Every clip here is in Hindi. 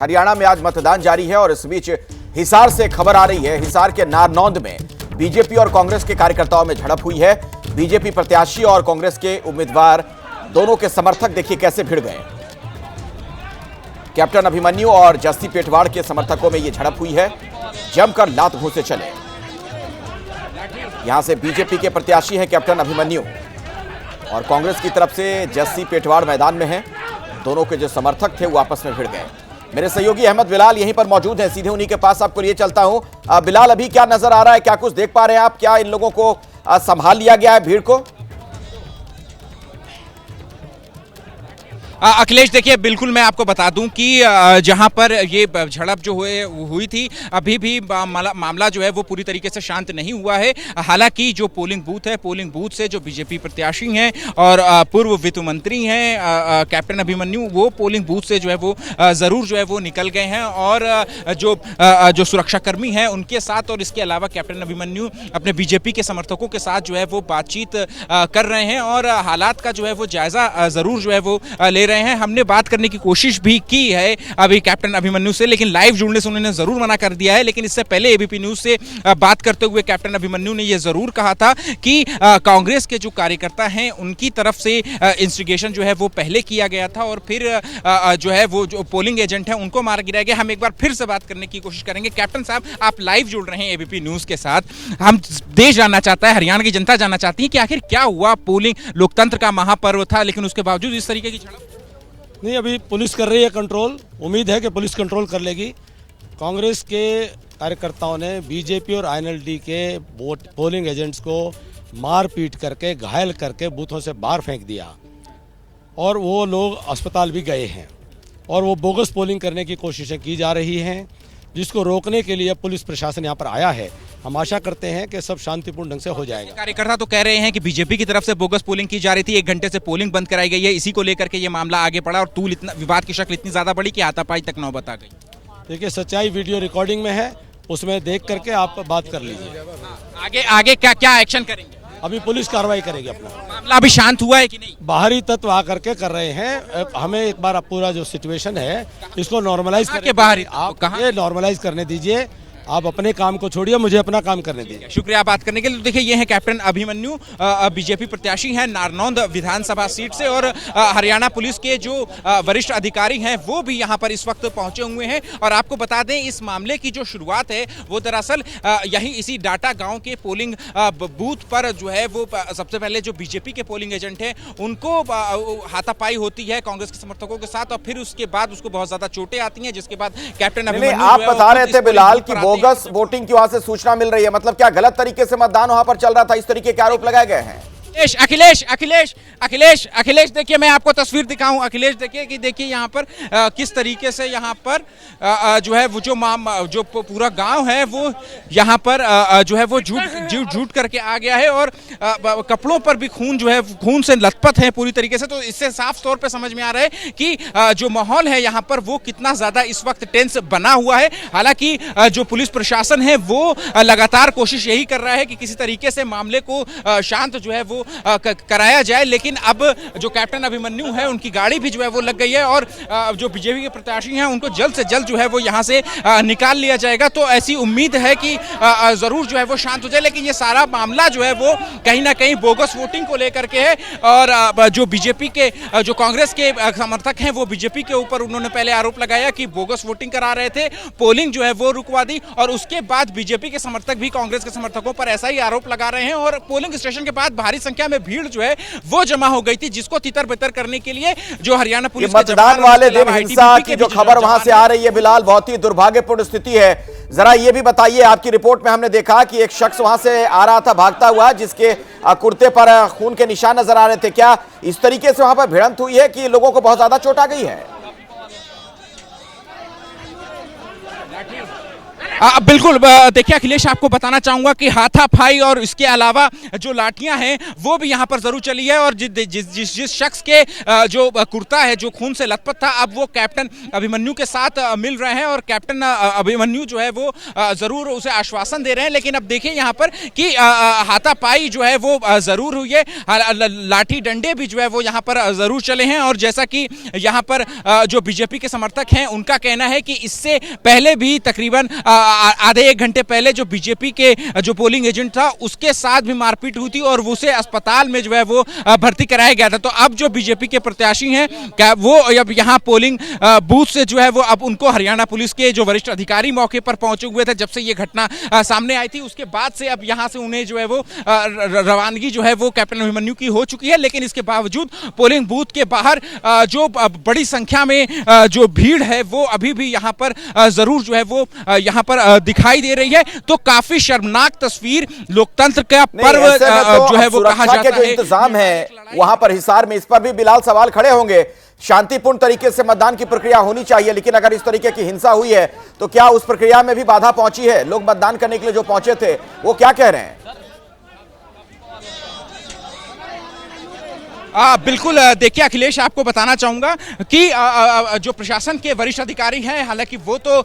हरियाणा में आज मतदान जारी है और इस बीच हिसार से खबर आ रही है। हिसार के नारनौंद में बीजेपी और कांग्रेस के कार्यकर्ताओं में झड़प हुई है। बीजेपी प्रत्याशी और कांग्रेस के उम्मीदवार दोनों के समर्थक देखिए कैसे भिड़ गए। कैप्टन अभिमन्यु और जस्सी पेटवाड़ के समर्थकों में यह झड़प हुई है। जमकर लात घूंसे चले। यहां से बीजेपी के प्रत्याशी हैं कैप्टन अभिमन्यु और कांग्रेस की तरफ से जस्सी पेटवाड़ मैदान में है। दोनों के जो समर्थक थे वो आपस में भिड़ गए। मेरे सहयोगी अहमद बिलाल यहीं पर मौजूद हैं, सीधे उन्हीं के पास आपको लिए चलता हूं। बिलाल, अभी क्या नजर आ रहा है, क्या कुछ देख पा रहे हैं आप? क्या इन लोगों को संभाल लिया गया है, भीड़ को? अखिलेश, देखिए बिल्कुल मैं आपको बता दूं कि जहां पर ये झड़प जो हुई थी, अभी भी मामला जो है वो पूरी तरीके से शांत नहीं हुआ है। हालांकि जो पोलिंग बूथ है, पोलिंग बूथ से जो बीजेपी प्रत्याशी हैं और पूर्व वित्त मंत्री हैं कैप्टन अभिमन्यु, वो पोलिंग बूथ से जो है वो ज़रूर जो है वो निकल गए हैं और जो सुरक्षाकर्मी हैं उनके साथ और इसके अलावा कैप्टन अभिमन्यु अपने बीजेपी के समर्थकों के साथ जो है वो बातचीत कर रहे हैं और हालात का जो है वो जायजा ज़रूर जो है वो ले रहे हैं। हमने बात करने की कोशिश भी की है अभी कैप्टन अभिमन्यु से, लेकिन लाइव जुड़ने से उन्होंने जरूर मना कर दिया है। लेकिन इससे पहले एबीपी न्यूज से बात करते हुए कैप्टन अभिमन्यु ने यह जरूर कहा था कि कांग्रेस के जो कार्यकर्ता हैं उनकी तरफ से इंस्टिगेशन जो है वो पहले किया गया था और फिर जो है वो जो पोलिंग एजेंट है उनको मार गिराया गया। हम एक बार फिर से बात करने की कोशिश करेंगे। कैप्टन साहब, आप लाइव जुड़ रहे हैं एबीपी न्यूज के साथ। हम देश जानना चाहता है, हरियाणा की जनता जानना चाहती है कि आखिर क्या हुआ। पोलिंग लोकतंत्र का महापर्व था, लेकिन उसके बावजूद इस तरीके की झड़प। नहीं, अभी पुलिस कर रही है कंट्रोल। उम्मीद है कि पुलिस कंट्रोल कर लेगी। कांग्रेस के कार्यकर्ताओं ने बीजेपी और आईएनएलडी के पोलिंग एजेंट्स को मार पीट करके घायल करके बूथों से बाहर फेंक दिया और वो लोग अस्पताल भी गए हैं और वो बोगस पोलिंग करने की कोशिशें की जा रही हैं, जिसको रोकने के लिए पुलिस प्रशासन यहाँ पर आया है। हम आशा करते हैं कि सब शांतिपूर्ण ढंग से हो जाएगा। कार्यकर्ता तो कह रहे हैं कि बीजेपी की तरफ से बोगस पोलिंग की जा रही थी, 1 घंटे से पोलिंग बंद कराई गई है, इसी को लेकर के ये मामला आगे बढ़ा और तूल इतना विवाद की शक्ल इतनी ज्यादा बढ़ी कि हाथापाई तक नौबत आ गई। देखिए, सच्चाई वीडियो रिकॉर्डिंग में है, उसमें देख करके आप बात कर लीजिए। आगे क्या एक्शन करेंगे? अभी पुलिस कार्रवाई करेगी। अपना मामला अभी शांत हुआ है कि नहीं? बाहरी तत्व आकर के कर रहे हैं। हमें एक बार पूरा जो सिचुएशन है इसको नॉर्मलाइज करके बाहरी आप ये नॉर्मलाइज करने दीजिए। आप अपने काम को छोड़िए, मुझे अपना काम करने दीजिए। शुक्रिया बात करने के लिए। देखिए, ये है कैप्टन अभिमन्यु, बीजेपी प्रत्याशी हैं नारनौंद विधानसभा सीट से और हरियाणा पुलिस के जो वरिष्ठ अधिकारी हैं वो भी यहां पर इस वक्त पहुंचे हुए हैं। और आपको बता दें, इस मामले की जो शुरुआत है वो दरअसल यही इसी डाटा गांव के पोलिंग बूथ पर जो है वो सबसे पहले जो बीजेपी के पोलिंग एजेंट हैं उनको हाथापाई होती है कांग्रेस के समर्थकों के साथ और फिर उसके बाद उसको बहुत ज्यादा चोटें आती हैं, जिसके बाद कैप्टन अभिमन्यु आप बता रहे थे बिलाल की बोगस वोटिंग की वहां से सूचना मिल रही है, मतलब क्या गलत तरीके से मतदान वहां पर चल रहा था, इस तरीके के आरोप लगाए गए हैं? अखिलेश देखिए, मैं आपको तस्वीर दिखाऊं। अखिलेश देखिए कि देखिए यहाँ पर किस तरीके से यहाँ पर जो है वो जो पूरा गांव है वो यहाँ पर जो है वो झूठ करके आ गया है और कपड़ों पर भी खून जो है खून से लथपथ है पूरी तरीके से। तो इससे साफ तौर पे समझ में आ रहा है कि जो माहौल है यहाँ पर वो कितना ज्यादा इस वक्त टेंस बना हुआ है। हालांकि जो पुलिस प्रशासन है वो लगातार कोशिश यही कर रहा है कि किसी तरीके से मामले को शांत जो है वो कराया जाए, लेकिन अब जो कैप्टन अभिमन्यु है उनकी गाड़ी भी जो है वो लग गई है और जो बीजेपी के प्रत्याशी हैं उनको जल्द से जल्द जो है वो यहां से निकाल लिया जाएगा। तो ऐसी उम्मीद है कि जरूर जो है वो शांत हो जाए, लेकिन ये सारा मामला जो है वो कहीं ना कहीं बोगस वोटिंग को लेकर के है और जो बीजेपी के जो कांग्रेस के समर्थक हैं वो बीजेपी के ऊपर उन्होंने पहले आरोप लगाया कि बोगस वोटिंग करा रहे थे, पोलिंग जो है वो रुकवा दी और उसके बाद बीजेपी के समर्थक भी कांग्रेस के समर्थकों पर ऐसा ही आरोप लगा रहे हैं और पोलिंग स्टेशन के बाद भारी संख्या में भीड़ जो है वो जमा हो गई थी, जिसको तितर बितर करने के लिए जो हरियाणा पुलिस मतदान वाले दिन हिंसा की जो खबर वहां से आ रही है बिलाल, बहुत ही दुर्भाग्यपूर्ण स्थिति है। जरा ये भी बताइए, आपकी रिपोर्ट में हमने देखा कि एक शख्स वहां से आ रहा था भागता हुआ, जिसके कुर्ते पर खून के निशान नजर आ रहे थे। क्या इस तरीके से वहां पर भिड़ंत हुई है कि लोगों को बहुत ज्यादा चोट आ गई है? बिल्कुल देखिए अखिलेश, आपको बताना चाहूंगा कि हाथापाई और इसके अलावा जो लाठियां हैं वो भी यहां पर जरूर चली है। और जिस शख्स के जो कुर्ता है जो खून से लथपथ था, अब वो कैप्टन अभिमन्यु के साथ मिल रहे हैं और कैप्टन अभिमन्यु जो है वो जरूर उसे आश्वासन दे रहे हैं। लेकिन अब देखिए यहां पर कि हाथापाई जो है वो जरूर हुई है, लाठी डंडे भी जो है वो यहां पर जरूर चले हैं। और जैसा कि यहां पर जो बीजेपी के समर्थक हैं उनका कहना है कि इससे पहले भी तकरीबन आधे एक घंटे पहले जो बीजेपी के जो पोलिंग एजेंट था उसके साथ भी मारपीट हुई थी और उसे अस्पताल में जो है वो भर्ती कराया गया था। तो अब जो बीजेपी के प्रत्याशी हैं क्या वो अब यहाँ पोलिंग बूथ से जो है वो अब उनको हरियाणा पुलिस के जो वरिष्ठ अधिकारी मौके पर पहुंचे हुए थे जब से ये घटना सामने आई थी, उसके बाद से अब यहाँ से उन्हें जो है वो रवानगी जो है वो कैप्टन अभिमन्यु की हो चुकी है। लेकिन इसके बावजूद पोलिंग बूथ के बाहर जो बड़ी संख्या में जो भीड़ है वो अभी भी यहाँ पर जरूर जो है वो यहाँ पर दिखाई दे रही है। तो काफी शर्मनाक तस्वीर, लोकतंत्र का पर्व जो है वो कहा जाता है। जो इंतजाम है वहां पर हिसार में, इस पर भी बिलाल सवाल खड़े होंगे। शांतिपूर्ण तरीके से मतदान की प्रक्रिया होनी चाहिए, लेकिन अगर इस तरीके की हिंसा हुई है तो क्या उस प्रक्रिया में भी बाधा पहुंची है? लोग मतदान करने के लिए जो पहुंचे थे वो क्या कह रहे हैं? बिल्कुल देखिए अखिलेश, आपको बताना चाहूंगा कि जो प्रशासन के वरिष्ठ अधिकारी हैं, हालांकि वो तो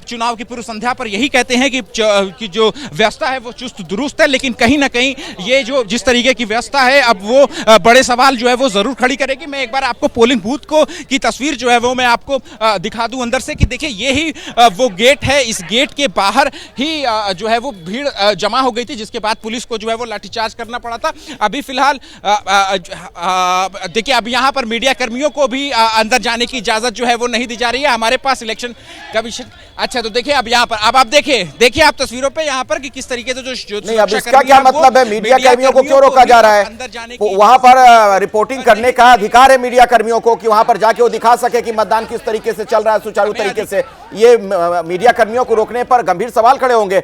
चुनाव की पूर्व संध्या पर यही कहते हैं कि जो व्यवस्था है वो चुस्त दुरुस्त है, लेकिन कहीं ना कहीं ये जो जिस तरीके की व्यवस्था है अब वो बड़े सवाल जो है वो जरूर खड़ी करेगी। मैं एक बार आपको पोलिंग बूथ की तस्वीर जो है वो मैं आपको दिखा दूं अंदर से कि देखिए ये ही वो गेट है। इस गेट के बाहर ही जो है वो भीड़ जमा हो गई थी, जिसके बाद पुलिस को जो है वो लाठीचार्ज करना पड़ा था। अभी फिलहाल देखिए अब यहाँ पर मीडिया कर्मियों को भी अंदर जाने की इजाजत जो है वो नहीं दी जा रही है। हमारे पास इलेक्शन कमीशन, अच्छा तो देखिए अब यहाँ पर अब आप देखिए आप तस्वीरों पे यहाँ पर कि किस तरीके से जो नहीं, अब इसका क्या मतलब है? मीडिया कर्मियों को क्यों रोका जा रहा है? वहां पर रिपोर्टिंग करने का अधिकार है मीडिया कर्मियों को कि वहां पर जाके वो दिखा सके कि मतदान किस तरीके से चल रहा है सुचारू तरीके से। ये मीडिया कर्मियों को रोकने पर गंभीर सवाल खड़े होंगे।